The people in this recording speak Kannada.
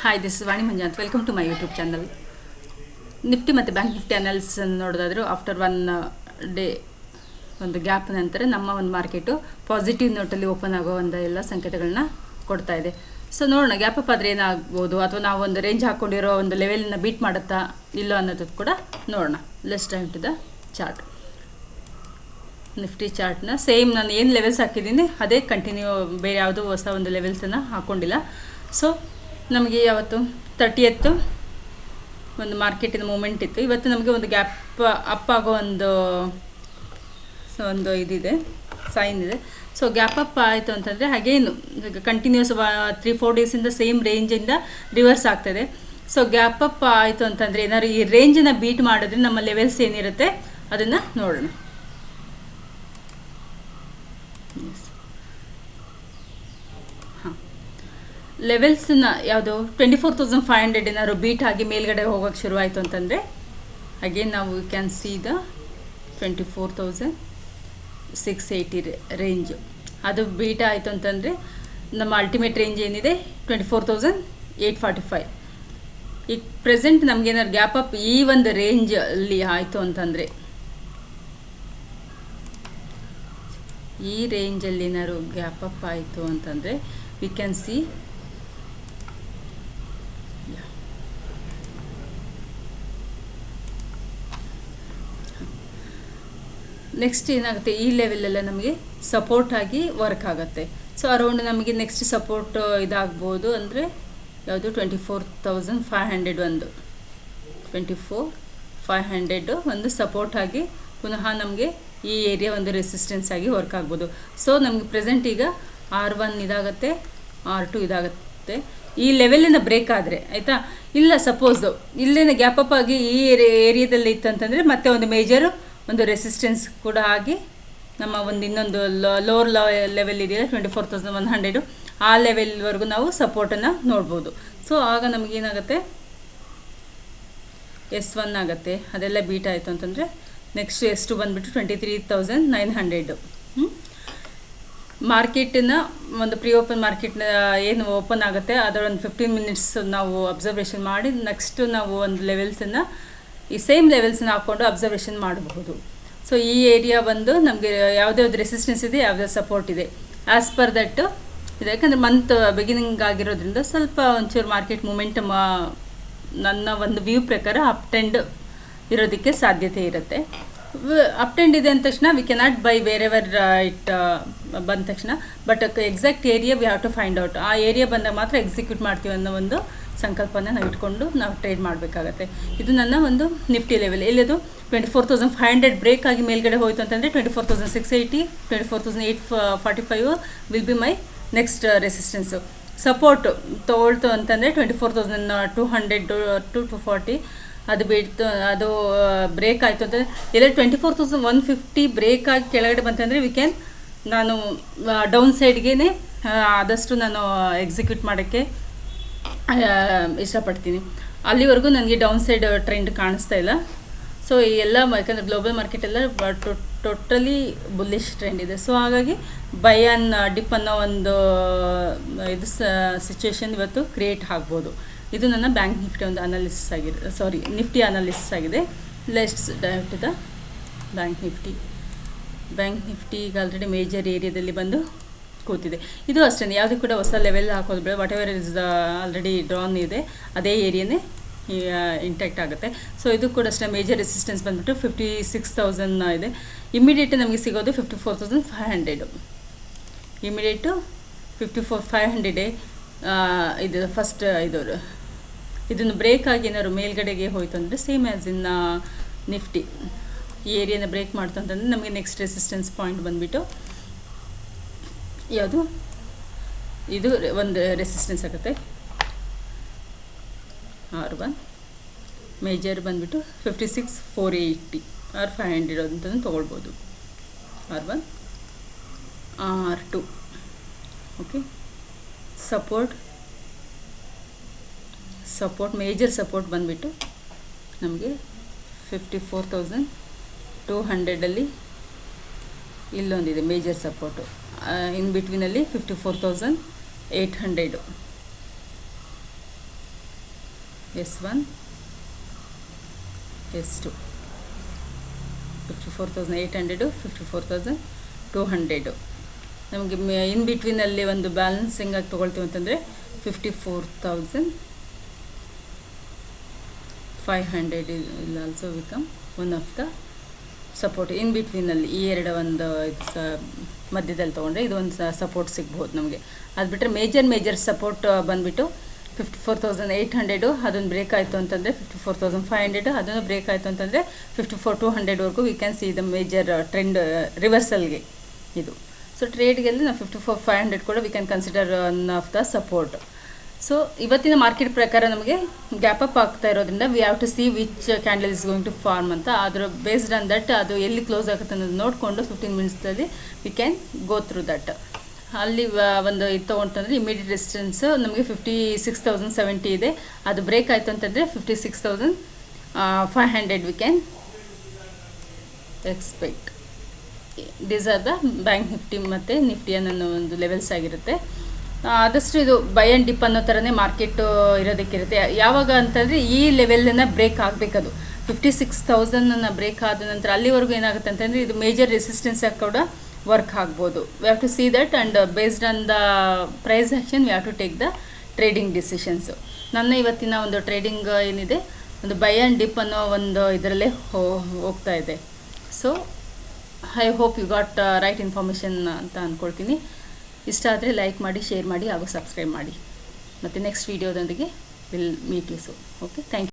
Hi, this is Vani Manjanth. Welcome to my YouTube channel. Nifty ಮತ್ತು ಬ್ಯಾಂಕ್ ನಿಫ್ಟಿ ಅನಾಲಿಸಿಸ್ ನೋಡೋದಾದರೂ ಆಫ್ಟರ್ ಒನ್ ಡೇ ಒಂದು ಗ್ಯಾಪ್ ನಂತರ ನಮ್ಮ ಒಂದು ಮಾರ್ಕೆಟು ಪಾಸಿಟಿವ್ ನೋಟಲ್ಲಿ ಓಪನ್ ಆಗೋ ಒಂದು ಎಲ್ಲ ಸಂಕೇತಗಳನ್ನ ಕೊಡ್ತಾ ಇದೆ. ಸೊ ನೋಡೋಣ, ಗ್ಯಾಪ್ ಅಪ್ ಆದರೆ ಏನಾಗ್ಬೋದು, ಅಥವಾ ನಾವು ಒಂದು ರೇಂಜ್ ಹಾಕ್ಕೊಂಡಿರೋ ಒಂದು ಲೆವೆಲ್ನ ಬೀಟ್ ಮಾಡುತ್ತಾ ಇಲ್ಲೋ ಅನ್ನೋದು ಕೂಡ ನೋಡೋಣ. Let's dive to the chart. Nifty ಚಾರ್ಟ್ನ ಸೇಮ್ ನಾನು ಏನು ಲೆವೆಲ್ಸ್ ಹಾಕಿದ್ದೀನಿ ಅದೇ ಕಂಟಿನ್ಯೂ, ಬೇರೆ ಯಾವುದೂ ಹೊಸ ಒಂದು ಲೆವೆಲ್ಸನ್ನು ಹಾಕ್ಕೊಂಡಿಲ್ಲ. ಸೊ ನಮಗೆ ಯಾವತ್ತು 30th ಒಂದು ಮಾರ್ಕೆಟಿನ ಮೂಮೆಂಟ್ ಇತ್ತು. ಇವತ್ತು ನಮಗೆ ಒಂದು ಗ್ಯಾಪ್ ಅಪ್ ಆಗೋ ಒಂದು ಇದಿದೆ, ಸೈನ್ ಇದೆ. ಸೊ ಗ್ಯಾಪ್ ಅಪ್ ಆಯಿತು ಅಂತಂದರೆ ಹಾಗೇನು ಕಂಟಿನ್ಯೂಸ್ 3-4 ಡೇಸಿಂದ ಸೇಮ್ ರೇಂಜಿಂದ ರಿವರ್ಸ್ ಆಗ್ತದೆ. ಸೊ ಗ್ಯಾಪ್ ಅಪ್ ಆಯಿತು ಅಂತಂದರೆ ಏನಾದ್ರು ಈ ರೇಂಜನ್ನು ಬೀಟ್ ಮಾಡಿದ್ರೆ ನಮ್ಮ ಲೆವೆಲ್ಸ್ ಏನಿರುತ್ತೆ ಅದನ್ನು ನೋಡೋಣ. ಲೆವೆಲ್ಸನ್ನ ಯಾವುದು 24,500 ಏನಾದ್ರು ಬೀಟ್ ಆಗಿ ಮೇಲ್ಗಡೆ ಹೋಗೋಕ್ಕೆ ಶುರುವಾಯಿತು ಅಂತಂದರೆ ಅಗೇನ್ ನಾವು ಕ್ಯಾನ್ ಸಿ ದ 24,680 ರೇಂಜು. ಅದು ಬೀಟ್ ಆಯಿತು ಅಂತಂದರೆ ನಮ್ಮ ಅಲ್ಟಿಮೇಟ್ ರೇಂಜ್ ಏನಿದೆ 24,845. ಈಗ ಪ್ರೆಸೆಂಟ್ ನಮಗೇನಾದ್ರು ಗ್ಯಾಪ್ ಅಪ್ ಈ ಒಂದು ರೇಂಜಲ್ಲಿ ಆಯಿತು ಅಂತಂದರೆ, ಈ ರೇಂಜಲ್ಲಿ ಏನಾದ್ರು ಗ್ಯಾಪ್ ಅಪ್ ಆಯಿತು ಅಂತಂದರೆ ವಿ ಕ್ಯಾನ್ ಸಿ ನೆಕ್ಸ್ಟ್ ಏನಾಗುತ್ತೆ, ಈ ಲೆವೆಲೆಲ್ಲ ನಮಗೆ ಸಪೋರ್ಟ್ ಆಗಿ ವರ್ಕ್ ಆಗುತ್ತೆ. ಸೊ ಅರೌಂಡ್ ನಮಗೆ ನೆಕ್ಸ್ಟ್ ಸಪೋರ್ಟ್ ಇದಾಗ್ಬೋದು ಅಂದರೆ ಯಾವುದು 24,500 ಒಂದು 24,500 ಒಂದು ಸಪೋರ್ಟ್ ಆಗಿ ಪುನಃ ನಮಗೆ ಈ ಏರಿಯಾ ಒಂದು ರೆಸಿಸ್ಟೆನ್ಸ್ ಆಗಿ ವರ್ಕ್ ಆಗ್ಬೋದು. ಸೊ ನಮಗೆ ಪ್ರೆಸೆಂಟ್ ಈಗ R1 ಇದಾಗುತ್ತೆ, R2 ಇದಾಗುತ್ತೆ. ಈ ಲೆವೆಲಿನ ಬ್ರೇಕ್ ಆದರೆ ಆಯಿತಾ, ಇಲ್ಲ ಸಪೋಸ್ ಇಲ್ಲೇನ ಗ್ಯಾಪ್ ಅಪ್ ಆಗಿ ಈ ಏರಿಯಾದಲ್ಲಿ ಇತ್ತು ಅಂತಂದರೆ ಮತ್ತೆ ಒಂದು ಮೇಜರು ಒಂದು ರೆಸಿಸ್ಟೆನ್ಸ್ ಕೂಡ ಆಗಿ ನಮ್ಮ ಒಂದು ಇನ್ನೊಂದು ಲೋವರ್ ಲೆವೆಲ್ ಇದೆಯಲ್ಲ 24,100 ಆ ಲೆವೆಲ್ವರೆಗೂ ನಾವು ಸಪೋರ್ಟನ್ನು ನೋಡ್ಬೋದು. ಸೊ ಆಗ ನಮಗೇನಾಗುತ್ತೆ S1 ಆಗುತ್ತೆ, ಅದೆಲ್ಲ ಬೀಟ್ ಆಯಿತು ಅಂತಂದರೆ ನೆಕ್ಸ್ಟ್ S2 ಬಂದುಬಿಟ್ಟು 23,900. ಮಾರ್ಕೆಟಿನ ಒಂದು ಪ್ರೀ ಓಪನ್ ಮಾರ್ಕೆಟ್ನ ಏನು ಓಪನ್ ಆಗುತ್ತೆ ಅದರ ಒಂದು 15 ಮಿನಿಟ್ಸ್ ನಾವು ಅಬ್ಸರ್ವೇಷನ್ ಮಾಡಿ ನೆಕ್ಸ್ಟು ನಾವು ಒಂದು ಲೆವೆಲ್ಸನ್ನು ಈ ಸೇಮ್ ಲೆವೆಲ್ಸನ್ನ ಹಾಕ್ಕೊಂಡು ಅಬ್ಸರ್ವೇಷನ್ ಮಾಡಬಹುದು. ಸೊ ಈ ಏರಿಯಾ ಬಂದು ನಮಗೆ ಯಾವುದ್ಯಾವ್ದು ರೆಸಿಸ್ಟೆನ್ಸ್ ಇದೆ, ಯಾವ್ದಾವ್ದು ಸಪೋರ್ಟ್ ಇದೆ ಆ್ಯಸ್ ಪರ್ ದಟ್ ಇದೆ. ಯಾಕಂದರೆ ಮಂತ್ ಬಿಗಿನಿಂಗ್ ಆಗಿರೋದ್ರಿಂದ ಸ್ವಲ್ಪ ಒಂಚೂರು ಮಾರ್ಕೆಟ್ ಮೂಮೆಂಟಮ್ ನನ್ನ ಒಂದು ವ್ಯೂ ಪ್ರಕಾರ ಅಪ್ ಟ್ರೆಂಡ್ ಇರೋದಕ್ಕೆ ಸಾಧ್ಯತೆ ಇರುತ್ತೆ. ಅಪ್ ಟ್ರೆಂಡ್ ಇದೆ ಅಂದ ತಕ್ಷಣ we cannot buy wherever it ಬಂದ ತಕ್ಷಣ, but exact area we have to find out. ಆ ಏರಿಯಾ ಬಂದಾಗ ಮಾತ್ರ ಎಕ್ಸಿಕ್ಯೂಟ್ ಮಾಡ್ತೀವಿ ಅನ್ನೋ ಒಂದು ಸಂಕಲ್ಪನ ನಾವು ಇಟ್ಕೊಂಡು ನಾವು ಟ್ರೇಡ್ ಮಾಡಬೇಕಾಗತ್ತೆ. ಇದು ನನ್ನ ಒಂದು ನಿಫ್ಟಿ ಲೆವೆಲ್. ಎಲ್ಲಿದು 24,500 ಬ್ರೇಕ್ ಆಗಿ ಮೇಲ್ಗಡೆ ಹೋಯಿತು ಅಂತಂದರೆ 24,680, 24,845 will be my next resistance. Support ತೊಗೊಳ್ತು ಅಂತಂದರೆ 24,200 to 240 ಅದು ಬಿಡ್ತು, ಅದು ಬ್ರೇಕ್ ಆಯಿತು ಅಂತಂದರೆ ಎಲ್ಲ 24,150 ಬ್ರೇಕ್ ಆಗಿ ಕೆಳಗಡೆ ಬಂತಂದರೆ ನಾನು ಡೌನ್ ಸೈಡ್ಗೆ ಆದಷ್ಟು ನಾನು ಎಕ್ಸಿಕ್ಯೂಟ್ ಮಾಡೋಕ್ಕೆ ಇಷ್ಟಪಡ್ತೀನಿ. ಅಲ್ಲಿವರೆಗೂ ನನಗೆ ಡೌನ್ ಸೈಡ್ ಟ್ರೆಂಡ್ ಕಾಣಿಸ್ತಾ ಇಲ್ಲ. ಸೊ ಈ ಎಲ್ಲ ಯಾಕಂದರೆ ಗ್ಲೋಬಲ್ ಮಾರ್ಕೆಟೆಲ್ಲ ಟೋಟಲಿ ಬುಲ್ಲಿಶ್ ಟ್ರೆಂಡ್ ಇದೆ. ಸೊ ಹಾಗಾಗಿ ಬೈ ಆನ್ ಡಿಪ್ ಅನ್ನೋ ಒಂದು ಇದು ಸಿಚುವೇಶನ್ ಇವತ್ತು ಕ್ರಿಯೇಟ್ ಆಗ್ಬೋದು. ಇದು ನನ್ನ ಬ್ಯಾಂಕ್ ನಿಫ್ಟಿ ಒಂದು ಅನಾಲಿಸಿಸ್ ಆಗಿದೆ, ನಿಫ್ಟಿ ಅನಾಲಿಸಿಸ್ ಆಗಿದೆ. Let's dive to the bank Nifty. Bank Nifty ಈಗ ಆಲ್ರೆಡಿ ಮೇಜರ್ ಏರಿಯಾದಲ್ಲಿ ಬಂದು ಕೂತಿದೆ. ಇದು ಅಷ್ಟೇ, ಯಾವುದೇ ಕೂಡ ಹೊಸ ಲೆವೆಲ್ ಹಾಕೋದು ಬೇಡ. What ever is already drawn ಇದೆ ಅದೇ ಏರಿಯಾನೇ ಇಂಟ್ಯಾಕ್ಟ್ ಆಗುತ್ತೆ. ಸೊ ಇದು ಕೂಡ ಅಷ್ಟೇ ಮೇಜರ್ ರೆಸಿಸ್ಟೆನ್ಸ್ ಬಂದುಬಿಟ್ಟು 56,000 ಇದೆ. ಇಮಿಡಿಯೇಟ್ ನಮಗೆ ಸಿಗೋದು 54,500. ಇಮಿಡಿಯೇಟು 54,500 ಇದು ಫಸ್ಟ್ ಇದನ್ನು ಬ್ರೇಕ್ ಆಗಿ ಏನಾದ್ರು ಮೇಲ್ಗಡೆಗೆ ಹೋಯ್ತು ಅಂದರೆ ಸೇಮ್ ಆ್ಯಸ್ ಇನ್ ನಿಫ್ಟಿ ಈ ಏರಿಯಾನ ಬ್ರೇಕ್ ಮಾಡ್ತು ಅಂತಂದರೆ ನಮಗೆ ನೆಕ್ಸ್ಟ್ ರೆಸಿಸ್ಟೆನ್ಸ್ ಪಾಯಿಂಟ್ ಬಂದುಬಿಟ್ಟು ಯಾವುದು ಇದು ಒಂದು ರೆಸಿಸ್ಟೆನ್ಸ್ ಆಗುತ್ತೆ R1. ಮೇಜರ್ ಬಂದುಬಿಟ್ಟು 56,480 or 500 ಅಂತಲೂ ತೊಗೊಳ್ಬೋದು. R1, R2. Okay, support major support ಬಂದುಬಿಟ್ಟು ನಮಗೆ 54,200 ಇಲ್ಲೊಂದಿದೆ ಮೇಜರ್ ಸಪೋರ್ಟು. ಇನ್ ಬಿಟ್ವೀನಲ್ಲಿ 54,800 S1, S2 54,800, 54,200. ನಮಗೆ ಇನ್ ಬಿಟ್ವೀನಲ್ಲಿ ಒಂದು ಬ್ಯಾಲೆನ್ಸಿಂಗ್ ಆಗಿ ತೊಗೊಳ್ತೀವಿ ಅಂತಂದರೆ 54,500 will also become one of the support in ಬಿಟ್ವೀನಲ್ಲಿ. ಈ ಎರಡು ಒಂದು ಇದು ಮಧ್ಯದಲ್ಲಿ ತೊಗೊಂಡ್ರೆ ಇದು ಒಂದು ಸಪೋರ್ಟ್ ಸಿಗ್ಬೋದು ನಮಗೆ. ಅದು ಬಿಟ್ಟರೆ ಮೇಜರ್ ಸಪೋರ್ಟ್ ಬಂದುಬಿಟ್ಟು 54,800 ಅದನ್ನು ಬ್ರೇಕ್ ಆಯಿತು ಅಂತಂದರೆ 54,500 ಅದನ್ನು ಬ್ರೇಕ್ ಆಯಿತು ಅಂತಂದರೆ 54,200ವರೆಗೂ we can see the major trend ರಿವರ್ಸಲ್ಗೆ ಇದು. ಸೊ ಟ್ರೇಡ್ಗೆಲ್ಲ ನಾವು 54,500 ಕೂಡ we can consider one of the support. So ಇವತ್ತಿನ ಮಾರ್ಕೆಟ್ ಪ್ರಕಾರ ನಮಗೆ ಗ್ಯಾಪ್ ಅಪ್ ಆಗ್ತಾ ಇರೋದ್ರಿಂದ we have to see which candle is going to form ಅಂತ. ಅದರ ಬೇಸ್ಡ್ ಆನ್ ದಟ್ ಅದು ಎಲ್ಲಿ ಕ್ಲೋಸ್ ಆಗುತ್ತೆ ಅನ್ನೋದು ನೋಡಿಕೊಂಡು 15 ಮಿನಿಟ್ಸಲ್ಲಿ we can go through that. ಅಲ್ಲಿ ಒಂದು ಇದು ತೊಗೊಂತಂದರೆ ಇಮಿಡಿಯೇಟ್ ಡಿಸ್ಟೆನ್ಸ್ ನಮಗೆ 56,070 ಇದೆ. ಅದು ಬ್ರೇಕ್ ಆಯಿತು ಅಂತಂದರೆ 56,500 we can expect. These are the bank Nifty ಮತ್ತು ನಿಫ್ಟಿ ಅನ್ನೋ ಒಂದು ಲೆವೆಲ್ಸ್ ಆಗಿರುತ್ತೆ. ಆದಷ್ಟು ಇದು ಬೈ ಆ್ಯಂಡ್ ಡಿಪ್ ಅನ್ನೋ ಥರನೇ ಮಾರ್ಕೆಟು ಇರೋದಕ್ಕಿರುತ್ತೆ. ಯಾವಾಗ ಅಂತಂದರೆ ಈ ಲೆವೆಲನ್ನು ಬ್ರೇಕ್ ಆಗಬೇಕದು 56,000 ಬ್ರೇಕ್ ಆದ ನಂತರ ಅಲ್ಲಿವರೆಗೂ ಏನಾಗುತ್ತೆ ಅಂತಂದರೆ ಇದು ಮೇಜರ್ ರೆಸಿಸ್ಟೆನ್ಸ್ ಆಗಿ ಕೂಡ ವರ್ಕ್ ಆಗ್ಬೋದು. We have to see that and based on the price action we have to take the trading decisions. ನನ್ನ ಇವತ್ತಿನ ಒಂದು ಟ್ರೇಡಿಂಗ್ ಏನಿದೆ ಒಂದು ಬೈ ಆ್ಯಂಡ್ ಡಿಪ್ ಅನ್ನೋ ಒಂದು ಇದರಲ್ಲೇ ಹೋಗ್ತಾ ಇದೆ. So I hope you got right information ಅಂತ ಅಂದ್ಕೊಳ್ತೀನಿ. ಇಷ್ಟ ಆದರೆ ಲೈಕ್ ಮಾಡಿ, ಶೇರ್ ಮಾಡಿ ಹಾಗೂ ಸಬ್ಸ್ಕ್ರೈಬ್ ಮಾಡಿ. ಮತ್ತು ನೆಕ್ಸ್ಟ್ ವೀಡಿಯೋದೊಂದಿಗೆ will meet you soon. Okay, thank you.